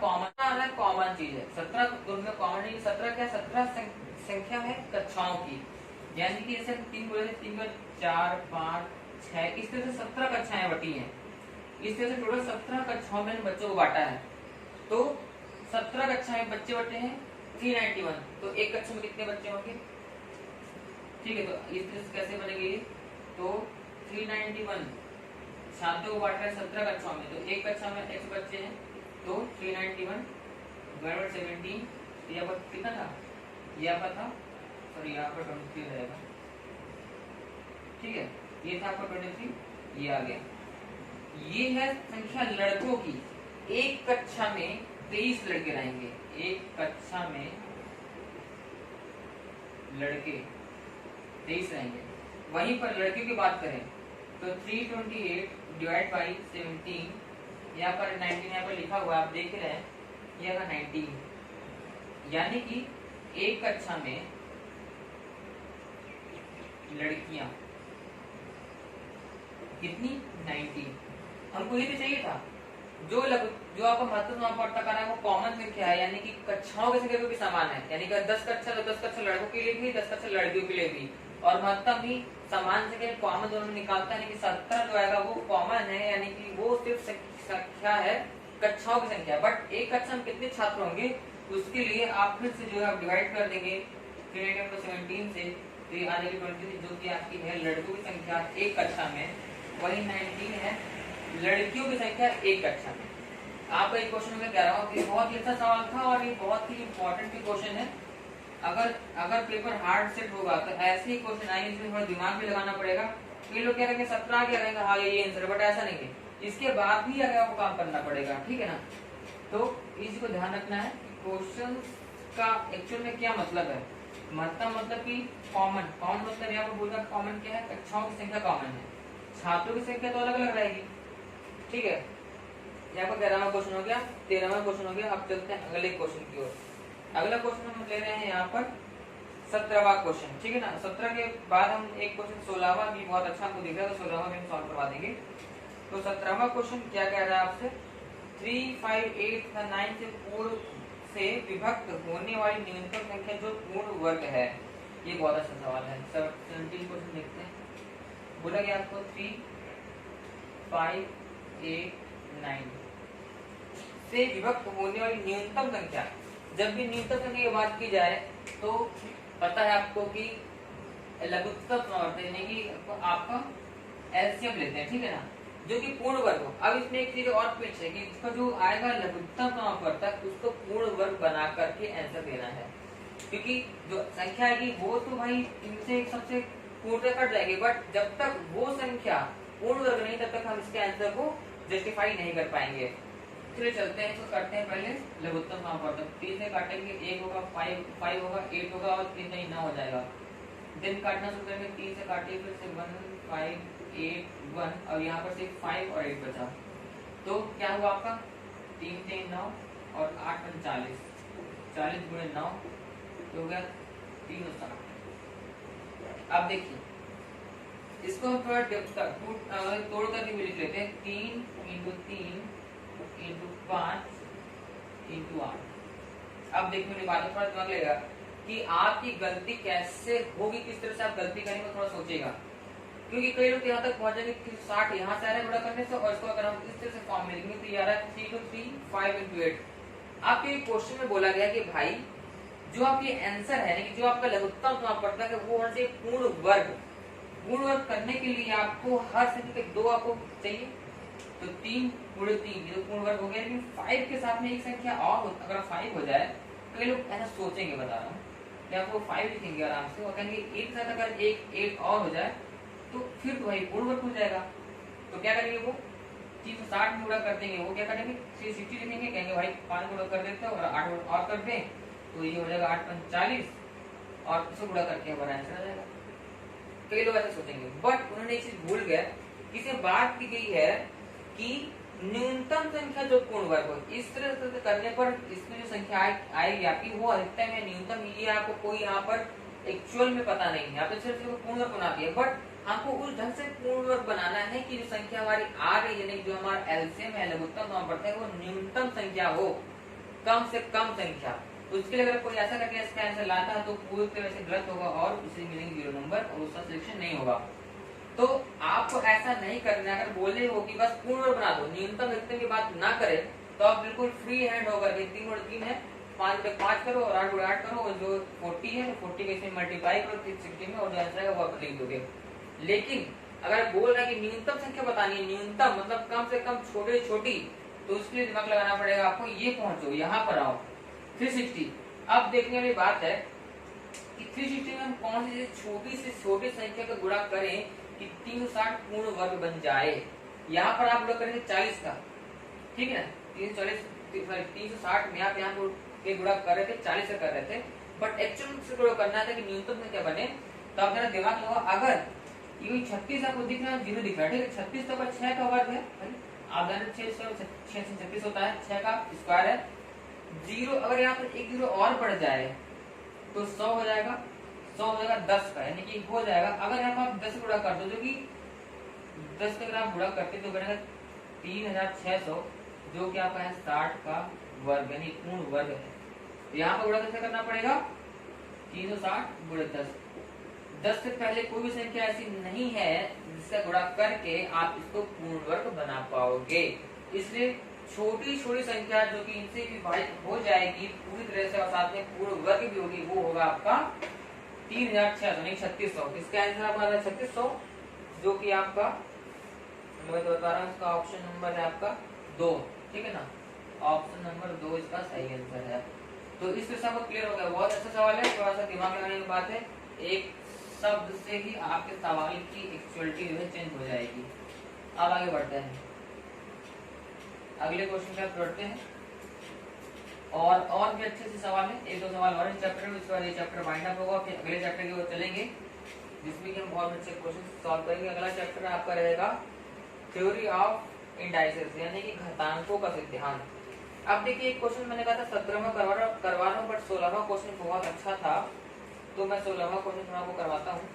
कॉमन चीज है। 17 उनमें कॉमन नहीं, 17 क्या, 17 संख्या है कक्षाओं की, यानी कि जैसे 3 बोले थे, 3 में 4 5 6 इस तरह से 17 कक्षाएं बटी हैं। इस तरह से टोटल 17 कक्षाओं में बच्चों को बांटा है। तो 17 कक्षाएं बच्चे बटे हैं 391। तो एक कक्षा में कितने बच्चे होंगे, ठीक है। तो इस तरह से कैसे बनेगी, तो 391 छात्रों को बांट रहे हैं 17 कक्षाओं में, तो एक कक्षा में x बच्चे हैं, तो 391 / 17, यहाँ पर कितना था, यहाँ पर था, सॉरी यहाँ पर 23 रहेगा, ठीक है। ये था आपका 23, ये आ गया। ये है संख्या लड़कों की। एक कक्षा में 23 लड़के रहेंगे, एक कक्षा में लड़के 23 रहेंगे। वहीं पर लड़कियों की बात करें तो 328 डिवाइड बाई 17, यहाँ पर 19 यहाँ पर लिखा हुआ है, आप देख रहे हैं, यह 19, यानी कि एक कक्षा में लड़कियां कितनी, 90। हमको ये तो चाहिए था, जो आपका महत्वपूर्ण पड़ता कर रहा है वो कॉमन संख्या है, यानी कि कक्षाओं की संख्या भी समान है, यानी कि 10 कक्षा तो 10 कक्षा लड़कों के लिए भी, 10 कक्षा लड़कियों के लिए भी, और महत्तम भी समान संख्या कॉमन दोनों में निकालता है, यानी कि 17 जो आएगा वो कॉमन है, यानी कि वो सिर्फ संख्या है कक्षाओं की संख्या। बट एक कक्षा में कितने छात्र होंगे उसके लिए आप फिर से जो है आप डिवाइड कर देंगे 317 से, तो ये आ जाएगी 23, जो कि आपकी है लड़कों की संख्या एक कक्षा में, वही 19 है लड़कियों की संख्या एक कक्षा में। आपका एक क्वेश्चन में कह रहा हूँ कि बहुत ही अच्छा सवाल था और ये बहुत ही इंपॉर्टेंट भी क्वेश्चन है। अगर पेपर हार्ड सेट होगा तो ऐसे ही क्वेश्चन आएंगे जिसमें थोड़ा दिमाग भी लगाना पड़ेगा। ये लोग कह रहे हैं 17 क्या रहेंगे, हाँ ये आंसर, बट ऐसा नहीं है, इसके बाद भी अगर आपको काम करना पड़ेगा, ठीक है ना। तो इसी को ध्यान रखना है, क्वेश्चन का एक्चुअल में क्या मतलब है। महत्तम मतलब कि कॉमन मतलब यहाँ पर बोलता कॉमन क्या है, कक्षाओं की संख्या कॉमन है, छात्रों की संख्या तो अलग अलग रहेगी, ठीक है। यहाँ पर 11वां क्वेश्चन हो गया, 13वां क्वेश्चन हो गया। अब चलते हैं अगले क्वेश्चन की ओर। अगला क्वेश्चन हम ले रहे हैं यहाँ पर 17वां क्वेश्चन, ठीक है ना। 17 के बाद हम एक क्वेश्चन 16वां भी बहुत अच्छा हमको दिख रहा है, तो 16वां भी हम सॉल्व करवा देंगे। तो 17वां क्वेश्चन क्या कह रहा है आपसे, 3, 5, 8 तथा 9 से पूर्ण से विभक्त होने वाली न्यूनतम संख्या जो पूर्ण वर्ग है। ये बहुत अच्छा सवाल है। 17 क्वेश्चन देखते हैं। बोला गया आपको 3, 5, 8, 9 से विभक्त होने वाली न्यूनतम संख्या। जब भी न्यूनतम संख्या की बात की जाए तो पता है आपको कि लघुत्तम समावर्त यानी कि आपका एलसीएम लेते हैं, ठीक है ना, जो कि पूर्ण वर्ग हो। अब इसमें एक चीज और पेश है कि इसका जो आएगा लघुत्तम समावर्तक उसको पूर्ण वर्ग बना करके आंसर देना है, क्योंकि जो संख्या आएगी वो तो भाई इनसे सबसे पूर्ण कट जाएगी, बट जब तक वो संख्या पूर्ण वर्ग नहीं तब तक हम इसके आंसर को जस्टिफाई नहीं कर पाएंगे। चलिए चलते हैं, तो करते हैं पहले लघुत्तम समावर्तक। 3 से काटेंगे, 1 होगा, 5 होगा, 8 होगा और 3 नहीं 9 हो जाएगा। दिन काटना शुरू करेंगे, 3 से काटिए, फिर से 1, 5, 8, 1 और यहाँ पर सिर्फ 5 और 8 बचा। तो क्या हुआ आपका 3, 3, 9 और 8, 5, 40, 40 गुणे 9 तो हो गया 360। अब देखिए इसको हम थोड़ा तोड़ करके भी लिख लेते हैं। 3 × 3 × 5 × 8। अब देखने की बात थोड़ा दिमाग लगेगा कि आपकी गलती कैसे होगी, किस तरह से आप गलती करेंगे, थोड़ा सोचेगा, क्योंकि कई लोग यहाँ तक पहुंचेंगे कि 60 यहाँ से आ रहा है गुणा करने से, और इसको अगर हम इस तरह से फॉर्म में लिखेंगे तो ये आ रहा है 3 × 3 5 × 8। आपके क्वेश्चन में बोला गया कि भाई जो आपके आंसर है कि जो आपका लघुत्तम समावर्तक है वो होना चाहिए पूर्ण वर्ग। पूर्ण वर्ग करने के लिए आपको हर संख्या के 2 आपको चाहिए, तो 3 × 3 ये तो पूर्ण वर्ग हो गया। लेकिन 5 के साथ में एक संख्या और अगर 5 हो जाए, कई लोग ऐसा सोचेंगे, बता रहा हूँ, आपको 5 लिखेंगे आराम से और कहेंगे एक साथ अगर एक 8 और हो जाए तो फिर तो भाई पूर्ण वर्ग हो जाएगा। तो क्या करेंगे, वो 360 में गुणा कर देंगे, वो क्या करेंगे 360 लिखेंगे, कहेंगे भाई 5 गुणा कर देते हैं और 8 और कर दें, तो ये हो जाएगा 8 × 5 = 40 और इसको गुणा करके हमारा आंसर आ जाएगा। कई लोग ऐसा सोचेंगे, बट उन्होंने एक चीज भूल गया, इसमें बात की गई है कि न्यूनतम संख्या जो पूर्ण वर्ग हो। इस तरह से करने पर इसमें जो संख्या आएगी आपकी वो अधिकतम है न्यूनतम, ये आपको कोई यहाँ पर एक्चुअल में पता नहीं है, आपने सिर्फ पूर्ण वर्ग बना दिया। बट हमको उस ढंग से पूर्ण वर्ग बनाना है कि जो संख्या हमारी आ रही है, यानी जो हमारा एलसीएम है, लघुत्तम नाम पड़ता है, वो न्यूनतम संख्या हो, कम से कम संख्या। उसके लिए अगर कोई ऐसा करके इसका आंसर लाता है तो पूरी तरह से गलत होगा और उसे मिलेंगे 0 नंबर और उसका सिलेक्शन नहीं होगा। तो आपको ऐसा नहीं करना है। अगर बोले हो कि बस पूर्ण वर्ग बना दो, न्यूनतम अधिकतम की बात ना करे, तो आप बिल्कुल फ्री हैंड होकर के 3 और 3 है, 5 गुणे 5 करो और 8 गुणे 8 करो, और जो 40 है 40 के इसमें मल्टीप्लाई करो 360 में, और जो आंसर है वो आप लिख दोगे। लेकिन अगर बोल रहा है कि न्यूनतम संख्या बतानी है, न्यूनतम मतलब कम से कम छोटे छोटी, तो उसके लिए दिमाग लगाना पड़ेगा आपको। ये पहुंचो, यहाँ पर आओ 360। अब देखने वाली बात है कि 360 में हम कौन सी छोटी से छोटी संख्या का गुणा करें कि 360 पूर्ण वर्ग बन जाए। यहाँ पर आप लोग करेंगे 40 का, ठीक है ना, 360 में आप यहाँ पे गुणा कर रहे थे, 40 से कर रहे थे, बट एक्चुअल से गुणा करना था कि न्यूनतम संख्या बने। तो आप जरा दिमाग लगाओ, अगर ये 36 आपको दिख रहा है, 0 दिख रहा है, ठीक है, 36 तो 6 का वर्ग है, आप 36 होता है, 6 का स्क्वायर है। 0 अगर यहाँ पर 1 0 और बढ़ जाए तो 100 हो जाएगा, 100 हो जाएगा 10 का, यानी कि हो जाएगा। अगर यहाँ पर आप 10 गुणा कर दो, जो कि 10 का अगर आप गुणा करते तो बनेगा 3600, जो कि आपका है 60 का वर्ग, यानी पूर्ण वर्ग है। तो यहाँ पर गुणा कैसे करना पड़ेगा, 360 गुणे 10। 10 से पहले कोई भी संख्या ऐसी नहीं है जिसका गुणा करके आप इसको पूर्ण वर्ग बना पाओगे। इसलिए छोटी छोटी संख्या जो कि इनसे विभाजित हो जाएगी पूरी तरह से और साथ में पूर्ण वर्ग भी होगी, वो होगा आपका 3600 नहीं 3600। इसका आंसर आपका 3600, जो कि आपका मैं तो बता रहा हूँ, इसका ऑप्शन नंबर है आपका 2, ठीक है ना, ऑप्शन नंबर 2 इसका सही आंसर है। तो इस तरह से आपको क्लियर हो गया। बहुत अच्छा सवाल है, थोड़ा सा दिमाग लगाने की बात है, एक शब्द से ही आपके सवाल की एक्चुअलिटी जो है चेंज हो जाएगी। अब आगे बढ़ते हैं, अगले क्वेश्चन पे पढ़ते हैं। और भी अच्छे से सवाल है, एक दो सवाल और इस चैप्टर में, उसके बाद ये चैप्टर वाइंड अप होगा, फिर अगले चैप्टर की ओर चलेंगे जिसमें कि हम और अच्छे क्वेश्चन सॉल्व करेंगे। अगला चैप्टर आपका रहेगा थ्योरी ऑफ इंडाइसेस, यानी कि घातांकों का सिद्धांत। अब देखिए एक क्वेश्चन मैंने कहा था 17वां करवा रहा हूँ, बट 16वां क्वेश्चन बहुत अच्छा था, तो मैं 16वां क्वेश्चन आपको करवाता हूँ।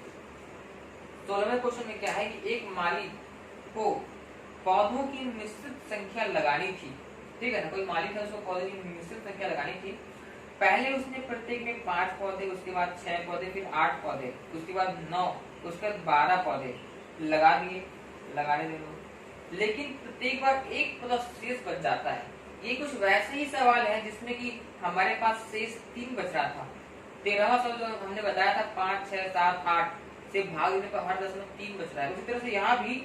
16वें क्वेश्चन में क्या है कि एक माली को पौधों की निश्चित संख्या लगानी थी, ठीक है ना, कोई मालिक है, उसको पौधों की निश्चित संख्या लगानी थी। पहले उसने प्रत्येक में 5 पौधे, उसके बाद 6 पौधे, फिर 8 पौधे, उसके बाद 9, उसके बाद 12 पौधे लगा दिए, लगाने दे दो। लेकिन प्रत्येक बार एक पौधा शेष बच जाता है। ये कुछ वैसे ही सवाल है जिसमें कि हमारे पास शेष 3 बच रहा था। 13वां सवाल जो हमने बताया था 5, 6, 7, 8 से भाग देने पर हर 10 में 3 बच रहा है। उसी तरह से यहाँ भी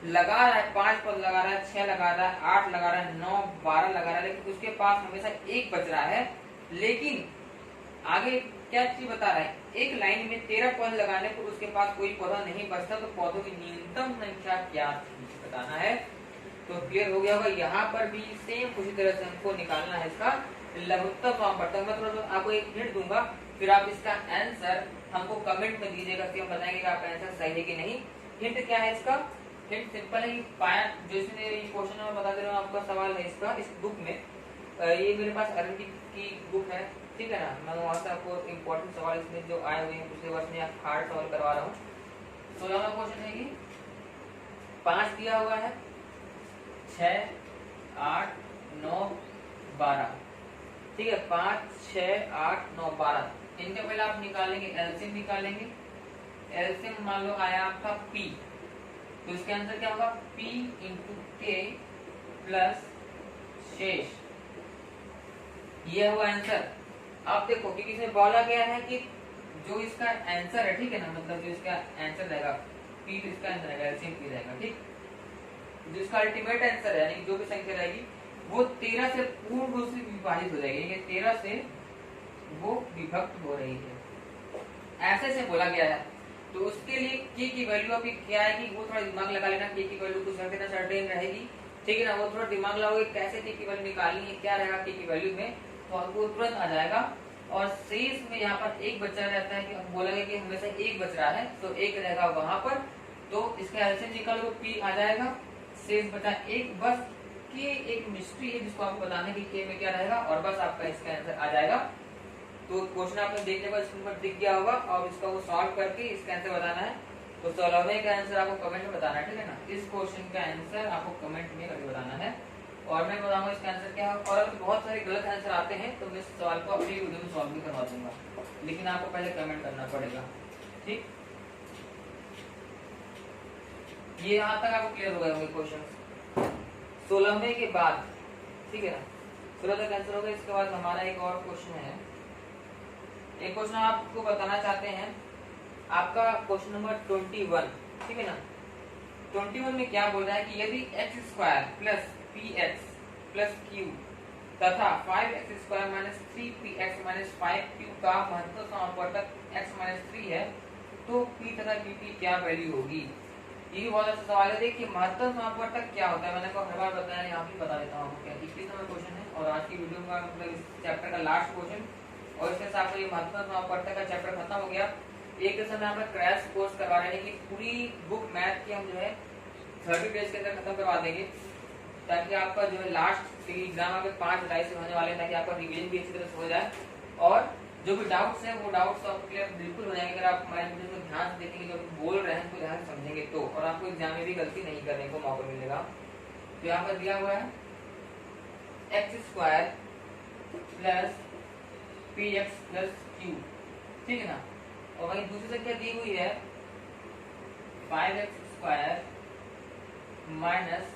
लगा रहा है, 5 पद लगा रहा है, 6 लगा रहा है, 8 लगा रहा है, 9, 12 लगा रहा है, लेकिन उसके पास हमेशा 1 बच रहा है। लेकिन आगे क्या चीज बता रहा है, एक लाइन में 13 पौधे लगाने पर उसके पास कोई पौधा नहीं बचता, तो पौधों की न्यूनतम संख्या क्या थी बताना है। तो क्लियर हो गया होगा। यहाँ पर भी सेम उसी तरह से हमको निकालना है इसका लघुत्तम फॉर्म पड़ता है। मैं थोड़ा आपको एक हिंट दूंगा, फिर आप इसका आंसर हमको कमेंट में दीजिएगा कि हम बताएंगे कि आपका आंसर सही है कि नहीं। हिंट क्या है इसका, हिंट सिंपल है कि पाया, जो इसमें क्वेश्चन में बता दे रहा हूँ, आपका सवाल है इसका, इस बुक में ये मेरे पास अरंडी की बुक है, ठीक है ना, मैं वहाँ से आपको इम्पोर्टेंट सवाल इसमें जो आए हुए हैं पिछले वर्ष में हार्ड सवाल करवा रहा हूँ। 16वां क्वेश्चन है कि 5 दिया हुआ है, 6, 8, 9, 12, ठीक है, 5, 6, 8, 9, 12। इनके पहले आप निकालेंगे एलसीएम निकालेंगे। एलसीएम मान लो आया आपका P, तो इसके आंसर क्या होगा, P इंटू के प्लस शेष, ये हुआ आंसर। अब देखो क्योंकि इसमें बोला गया है कि जो इसका आंसर है, ठीक है ना, मतलब जो इसका आंसर रहेगा P, तो इसका आंसर रहेगा एलसीएम P रहेगा, ठीक। जो इसका अल्टीमेट आंसर है, यानी जो भी संख्या रहेगी वो 13 से पूर्ण रूप से विभाजित हो जाएगी, यानी 13 से वो विभक्त हो रही है, ऐसे से बोला गया है। तो उसके लिए k की वैल्यू अभी क्या आएगी वो थोड़ा दिमाग लगा लेना। k की वैल्यू कुछ सर्टेन रहेगी, ठीक है ना, वो थोड़ा दिमाग लगाओगे कैसे k की वैल्यू निकालनी है, क्या रहेगा k की वैल्यू में, तो आपको तुरंत आ जाएगा। और शेष में यहाँ पर 1 बचा रहता है, कि हम बोलेंगे कि हमेशा 1 बच रहा है, तो 1 रहेगा वहां पर, तो इसका एलसीएम निकालो P आ जाएगा, शेष बचा 1, बस के एक मिस्ट्री है जिसको आपको बताना है कि के में क्या रहेगा, और बस आपका इसका आंसर आ जाएगा। तो क्वेश्चन आपने देखने पर स्क्रीन पर दिख गया होगा, और इसका वो सॉल्व करके इसका आंसर बताना है। तो 16वें का आंसर आपको कमेंट में बताना है, ठीक है ना। इस क्वेश्चन का आंसर आपको कमेंट में करके बताना है और मैं बताऊंगा इसका आंसर क्या है। और अगर बहुत सारे गलत आंसर आते हैं तो मैं इस सवाल को अपनी वीडियो में सॉल्व भी करवा दूंगा, लेकिन आपको पहले कमेंट करना पड़ेगा, ठीक। ये यहाँ तक आपको क्लियर हो गए होंगे क्वेश्चन 16वें के बाद, ठीक है ना। 16 तक आंसर होगा। इसके बाद हमारा एक और क्वेश्चन है, एक क्वेश्चन आपको बताना चाहते हैं, आपका क्वेश्चन नंबर 21, ठीक है ना। 21 में क्या बोल रहा है कि यदि x square plus P x plus Q तथा 5x square minus 3px minus 5q का महत्तम समापवर्तक x माइनस 3 है तो p तथा q की क्या वैल्यू होगी। ये बहुत अच्छा सवाल है। देखिए महत्तम समापवर्तक क्या होता है, मैंने आपको हर बार बताया, यहाँ भी बता देता हूँ आपको क्या। 21 नंबर क्वेश्चन है और आज की वीडियो का मतलब इस चैप्टर का लास्ट क्वेश्चन, और इसके साथ ये महत्तम समापवर्तक का चैप्टर खत्म हो गया। एक तरह से हम क्रैश कोर्स करवा रहे हैं कि पूरी बुक मैथ की हम जो है 30 डेज के अंदर खत्म करवा देंगे, ताकि आपका जो है लास्ट एग्जाम आपके 5 जुलाई से होने वाले हैं, ताकि आपका रिवीजन भी अच्छी तरह से हो जाए और जो भी डाउट्स हैं वो डाउट्स आपको क्लियर बिल्कुल हो जाएंगे। अगर आप हमारे वीडियो को ध्यान से देखेंगे, जो बोल रहे हैं तो ध्यान समझेंगे तो, और आपको एग्जाम में भी गलती नहीं करने को मौका मिलेगा। तो यहाँ पर दिया हुआ है x square plus P x plus Q, ठीक है ना। और वही दूसरी संख्या दी हुई है 5x square minus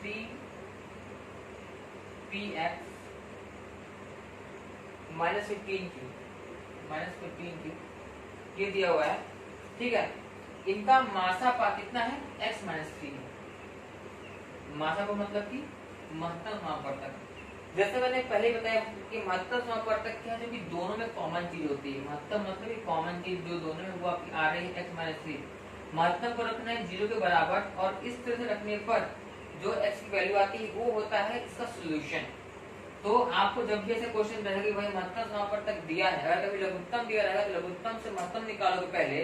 3px minus 15q ये दिया हुआ है, ठीक है। इनका मासापा कितना है, x माइनस 3। मासापा मतलब कि महत्तम समापवर्तक। जैसे मैंने पहले बताया कि महत्तम समापवर्तक क्या है, जो कि दोनों में कॉमन चीज होती है। महत्तम मतलब कि कॉमन चीज जो दोनों में वो आपकी आ रही है x माइनस 3। महत्तम को रखना है 0 के बराबर और इस तरह से रखने पर जो x की वैल्यू आती है वो होता है इसका सोल्यूशन। तो आपको जब भी ऐसे क्वेश्चन रहेगा कि भाई महत्तम समापवर्तक दिया है, अगर कभी लघुत्तम दिया रहेगा तो लघुत्तम से महत्तम निकालोगे पहले,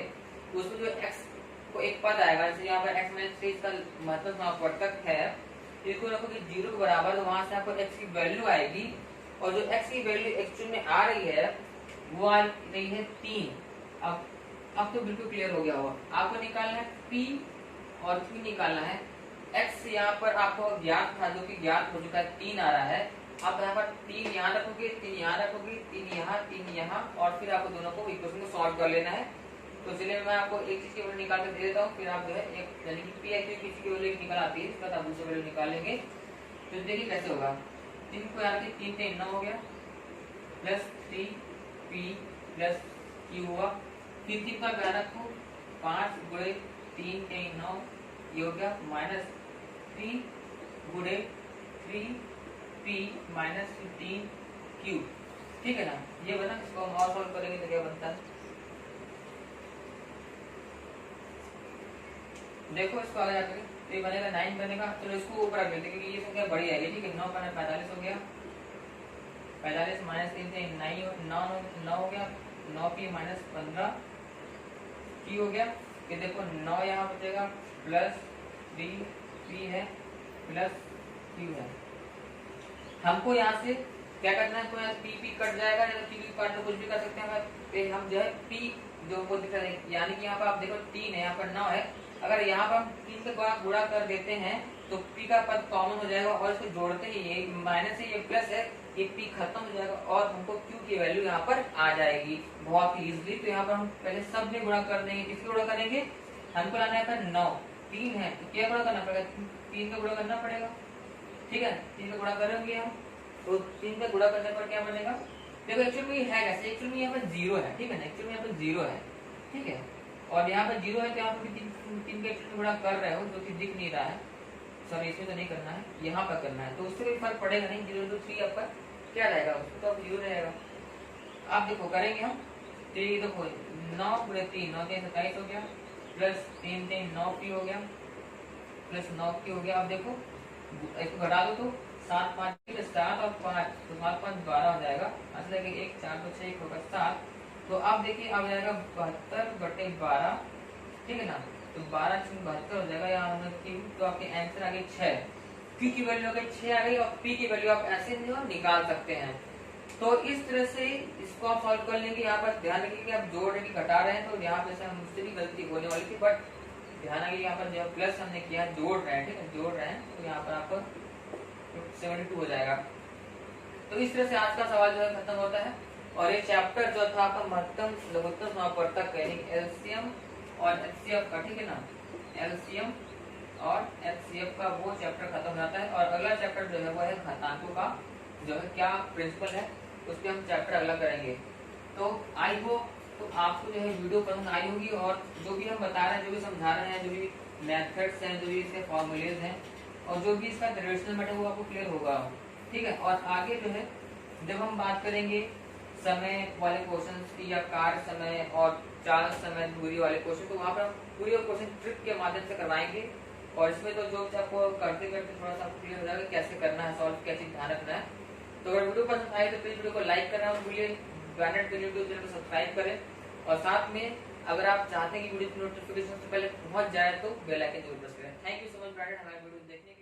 तो उसमें जो x को एक पद आएगा, जैसे यहाँ पर x माइनस 3 इसका महत्तम समापवर्तक है, इसको रखोगे 0 के बराबर, तो वहां से आपको x की वैल्यू आएगी और जो x की वैल्यू एक्चुअल में आ रही है वो आ रही है 3। अब तो बिल्कुल क्लियर हो गया होगा। आपको निकालना है p और q निकालना है। x यहाँ पर आपको ज्ञात था, जो कि ज्ञात हो चुका है, 3 आ रहा है। आप यहाँ पर 3 यहाँ रखोगे, 3 यहाँ रखोगे, 3 यहाँ और फिर आपको दोनों को इक्वेशन को सॉल्व कर लेना है। तो चलिए मैं आपको एक चीज की वैल्यू निकाल कर दे देता हूँ, फिर आप जो है एक यानी कि पी आई किसी की वैल्यू निकल आती है, इसका आप दूसरी वैल्यू निकालेंगे। तो देखिए कैसे होगा। 3 को यहाँ 3 3 9 हो गया प्लस 3p प्लस q हुआ, फिर 3 का ध्यान रखो 5 गुणे 3 3 9 ये हो गया माइनस 3 गुणे 3p माइनस 15q, ठीक है ना। ये बना, इसको हम और सॉल्व करेंगे तो क्या बनता है, देखो इसको आगे जाकर तो ये बनेगा 9 बनेगा। चलो इसको ऊपर रख देते हैं क्योंकि ये संख्या बड़ी आएगी, ठीक है। 9 बना 45 हो गया, 45 माइनस 3 से 9 हो गया, 9p माइनस 15 की हो गया। ये देखो 9 यहाँ बचेगा प्लस 3p है प्लस q है। हमको यहाँ से क्या करना है, तो यहाँ p कट जाएगा, या तो q काट लो, कुछ भी कर सकते हैं। हम जो है p जो को दिख रहा है, यानी कि यहाँ पर आप देखो 3 है, यहाँ पर 9 है। अगर यहाँ पर हम 3 से गुणा कर देते हैं तो p का पद कॉमन हो जाएगा और इसको जोड़ते ही ये माइनस है, ये प्लस है, ये p खत्म हो जाएगा और हमको q की वैल्यू यहाँ पर आ जाएगी बहुत ही इजीली। तो यहाँ पर हम पहले सब में गुणा कर देंगे। किसके गुणा करेंगे, हमको लाना है 9, 3 है तो क्या गुणा करना पड़ेगा, 3 का गुणा करना पड़ेगा, ठीक है। 3 का गुणा करेंगे हम, तो 3 का गुणा करने पर क्या बनेगा, देखो एक्चुअली में है कैसे, एक्चुअली में यहाँ पर 0 है, ठीक है ना। एक्चुअली में यहाँ पर 0 है, ठीक है, और यहाँ पर 0 है तो यहाँ पर भी 3 का गुणा कर रहे हो, जो कि दिख नहीं रहा है, सॉरी इसमें तो नहीं करना है, यहाँ पर करना है, तो उससे कोई फर्क पड़ेगा नहीं। 0 to 3 आपका क्या रहेगा, उसको तो अब 0 रहेगा। आप देखो करेंगे हम, तो ये देखो 9 गुणे 3 9 3 27 हो गया प्लस 3 3 9p हो गया प्लस 9q हो गया। अब देखो इसको घटा दो तो 7 5 7 और 5 तो 7 5 12 हो जाएगा, अच्छा कि 1 4 2 6 1 होगा 7। तो अब देखिए अब जाएगा 72/12, ठीक है ना। तो 12 72 हो जाएगा, यहाँ तो आपके आंसर आ गए 6। Q की वैल्यू आ गई 6 आ गई और P की वैल्यू आप ऐसे जो निकाल सकते हैं। तो इस तरह से इसको आप सॉल्व कर लेंगे। यहाँ पर ध्यान रखिए कि आप जोड़ रहे हैं कि घटा रहे हैं, तो यहाँ पे मुझसे भी गलती होने वाली थी, बट ध्यान आ गया, यहाँ पर जो प्लस हमने किया जोड़ रहे हैं, ठीक है, जोड़ रहे हैं, तो यहाँ पर आपको 72 हो जाएगा। तो इस तरह से आज का सवाल जो है खत्म होता है। और ये चैप्टर जो था आपका महत्तम लघुत्तम समापवर्तक यानी एलसीएम और एचसीएफ का, ठीक है ना, एलसीएम और एचसीएफ का वो चैप्टर खत्म हो जाता है। और अगला चैप्टर जो है वो है घातांकों का जो है क्या प्रिंसिपल है, उसके हम चैप्टर अगला करेंगे। तो आई होप तो आपको जो है वीडियो पसंद आई होगी, और जो भी हम बता रहे हैं, जो भी समझा रहे हैं, जो भी मेथड्स हैं, जो भी इसके फॉर्मूलेज हैं, और जो भी इसका डायरेक्शनल मेथड वो आपको क्लियर होगा, ठीक है। और आगे जो है जब हम बात करेंगे समय वाले क्वेश्चंस की या कार्य समय और चाल समय दूरी वाले क्वेश्चन, तो वहाँ पर हम पूरे क्वेश्चन ट्रिक के माध्यम से करवाएंगे। और इसमें तो जो आपको करते करते थोड़ा सा क्लियर हो जाएगा कैसे करना है सॉल्व, कैसे ध्यान रखना है। तो अगर वीडियो पसंद आए तो प्लीज वीडियो को लाइक करना मत भूलिए, ब्रांडेड के यूट्यूब चैनल को सब्सक्राइब करें, और साथ में अगर आप चाहते हैं कि वीडियो की नोटिफिकेशन सबसे पहले पहुंच जाए तो बेल आइकन जरूर प्रेस करें। Thank you so much branded हमारे वीडियो देखने के लिए।